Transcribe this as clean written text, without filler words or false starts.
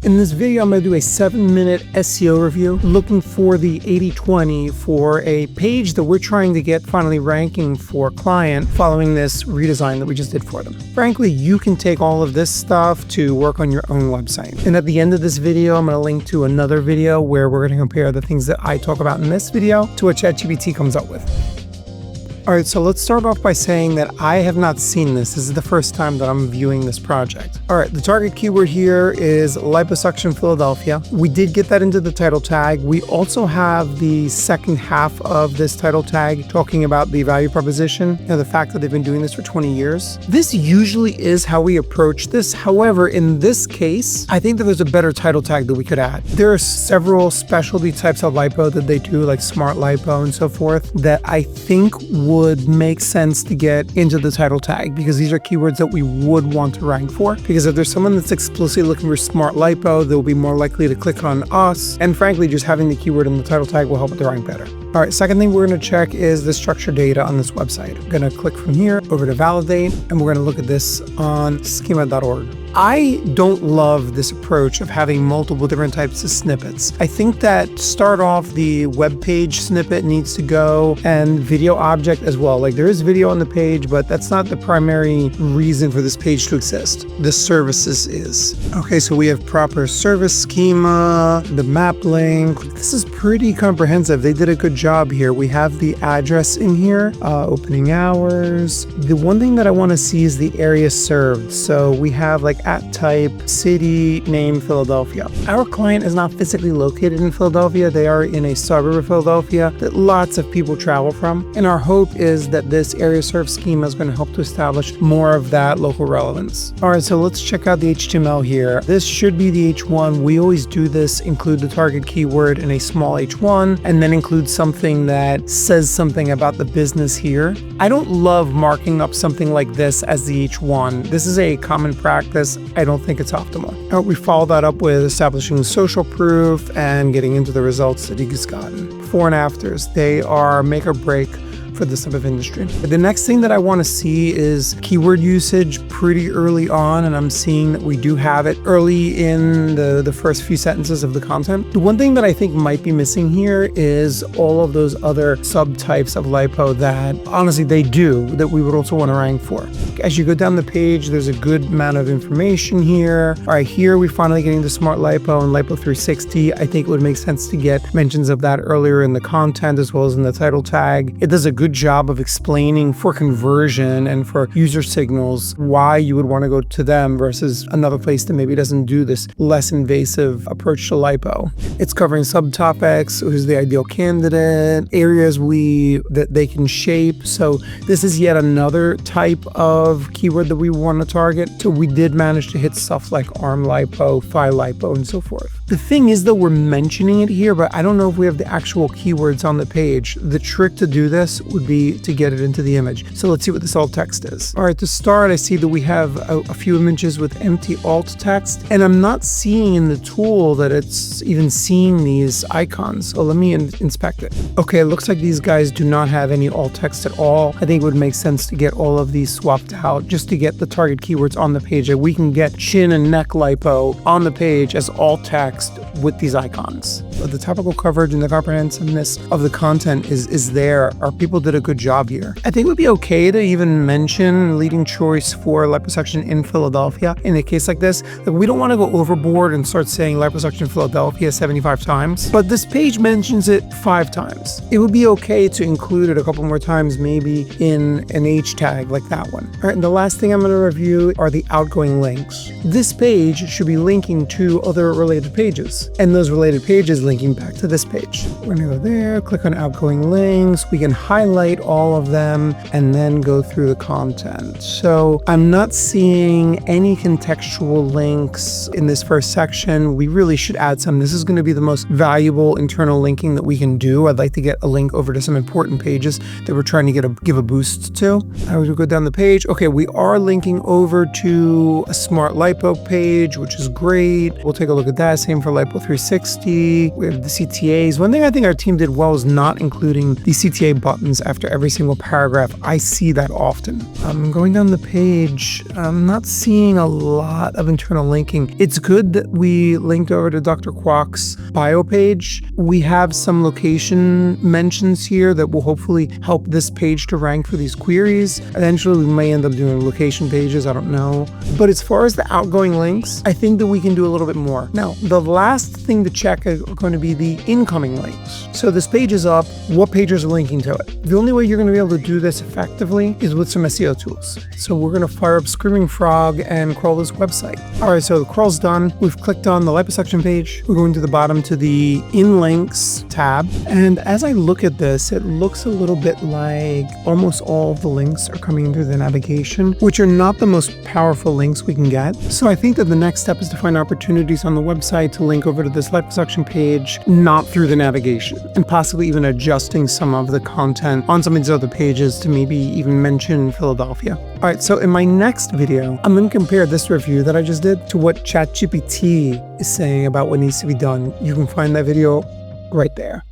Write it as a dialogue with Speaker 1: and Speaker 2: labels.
Speaker 1: In this video, I'm going to do a 7-minute SEO review looking for the 80/20 for a page that we're trying to get finally ranking for client following this redesign that we just did for them. Frankly, you can take all of this stuff to work on your own website. And at the end of this video, I'm going to link to another video where we're going to compare the things that I talk about in this video to what ChatGPT comes up with. All right, so let's start off by saying that I have not seen this. This is the first time that I'm viewing this project. All right, the target keyword here is liposuction Philadelphia. We did get that into the title tag. We also have the second half of this title tag talking about the value proposition and the fact that they've been doing this for 20 years. This usually is how we approach this. However, in this case, I think that there's a better title tag that we could add. There are several specialty types of lipo that they do, like smart lipo and so forth, that I think would make sense to get into the title tag because these are keywords that we would want to rank for. Because if there's someone that's explicitly looking for smart lipo, they'll be more likely to click on us. And frankly, just having the keyword in the title tag will help it to rank better. All right, second thing we're going to check is the structured data on this website. I'm going to click from here over to validate, and we're going to look at this on schema.org. I don't love this approach of having multiple different types of snippets. I think that start off the web page snippet needs to go and video object as well. Like there is video on the page, but that's not the primary reason for this page to exist. The services is. Okay, so we have proper service schema, the map link. This is pretty comprehensive. They did a good job here. We have the address in here, opening hours. The one thing that I want to see is the area served. So we have like at type, city, name, Philadelphia. Our client is not physically located in Philadelphia. They are in a suburb of Philadelphia that lots of people travel from. And our hope is that this area served schema is going to help to establish more of that local relevance. All right, so let's check out the HTML here. This should be the H1. We always do this, include the target keyword in a small H1, and then include something that says something about the business here. I don't love marking up something like this as the H1. This is a common practice. I don't think it's optimal. We follow that up with establishing social proof and getting into the results that he's gotten. Before and afters, they are make or break for this type of industry. The next thing that I want to see is keyword usage pretty early on, and I'm seeing that we do have it early in the first few sentences of the content. The one thing that I think might be missing here is all of those other subtypes of lipo that honestly they do that we would also want to rank for. As you go down the page, there's a good amount of information here. All right, here we're finally getting the smart lipo and lipo 360. I think it would make sense to get mentions of that earlier in the content as well as in the title tag. It does a good job of explaining for conversion and for user signals why you would want to go to them versus another place that maybe doesn't do this less invasive approach to lipo. It's covering subtopics, who's the ideal candidate, areas that they can shape. So this is yet another type of keyword that we want to target. So we did manage to hit stuff like arm lipo, thigh lipo, and so forth. The thing is that we're mentioning it here, but I don't know if we have the actual keywords on the page. The trick to do this would be to get it into the image. So let's see what this alt text is. All right, to start, I see that we have a few images with empty alt text, and I'm not seeing in the tool that it's even seeing these icons. So let me inspect it. Okay, it looks like these guys do not have any alt text at all. I think it would make sense to get all of these swapped out just to get the target keywords on the page. That we can get chin and neck lipo on the page as alt text with these icons. But the topical coverage and the comprehensiveness of the content is there. Our people did a good job here. I think it would be okay to even mention leading choice for liposuction in Philadelphia in a case like this. Like, we don't want to go overboard and start saying liposuction Philadelphia 75 times, but this page mentions it 5 times. It would be okay to include it a couple more times, maybe in an H tag like that one. All right, and the last thing I'm going to review are the outgoing links. This page should be linking to other related pages, and those related pages linking back to this page. We're going to go there, click on outgoing links. We can highlight all of them and then go through the content. So I'm not seeing any contextual links in this first section. We really should add some. This is going to be the most valuable internal linking that we can do. I'd like to get a link over to some important pages that we're trying to give a boost to. I would go down the page. Okay, we are linking over to a smart lipo page, which is great. We'll take a look at that. Same for lipo 360. We have the CTAs. One thing I think our team did well is not including the CTA buttons after every single paragraph. I see that often. I'm going down the page. I'm not seeing a lot of internal linking. It's good that we linked over to Dr. Kwok's bio page. We have some location mentions here that will hopefully help this page to rank for these queries. Eventually, we may end up doing location pages. I don't know. But as far as the outgoing links, I think that we can do a little bit more. Now, the last thing to check are going to be the incoming links. So this page is up. What pages are linking to it? The only way you're going to be able to do this effectively is with some SEO tools. So we're going to fire up Screaming Frog and crawl this website. All right, so the crawl's done. We've clicked on the liposuction page. We're going to the bottom to the In Links tab. And as I look at this, it looks a little bit like almost all of the links are coming through the navigation, which are not the most powerful links we can get. So I think that the next step is to find opportunities on the website to link over to this liposuction page, not through the navigation, and possibly even adjusting some of the content on some of these other pages to maybe even mention Philadelphia. All right, so in my next video, I'm going to compare this review that I just did to what ChatGPT is saying about what needs to be done. You can find that video right there.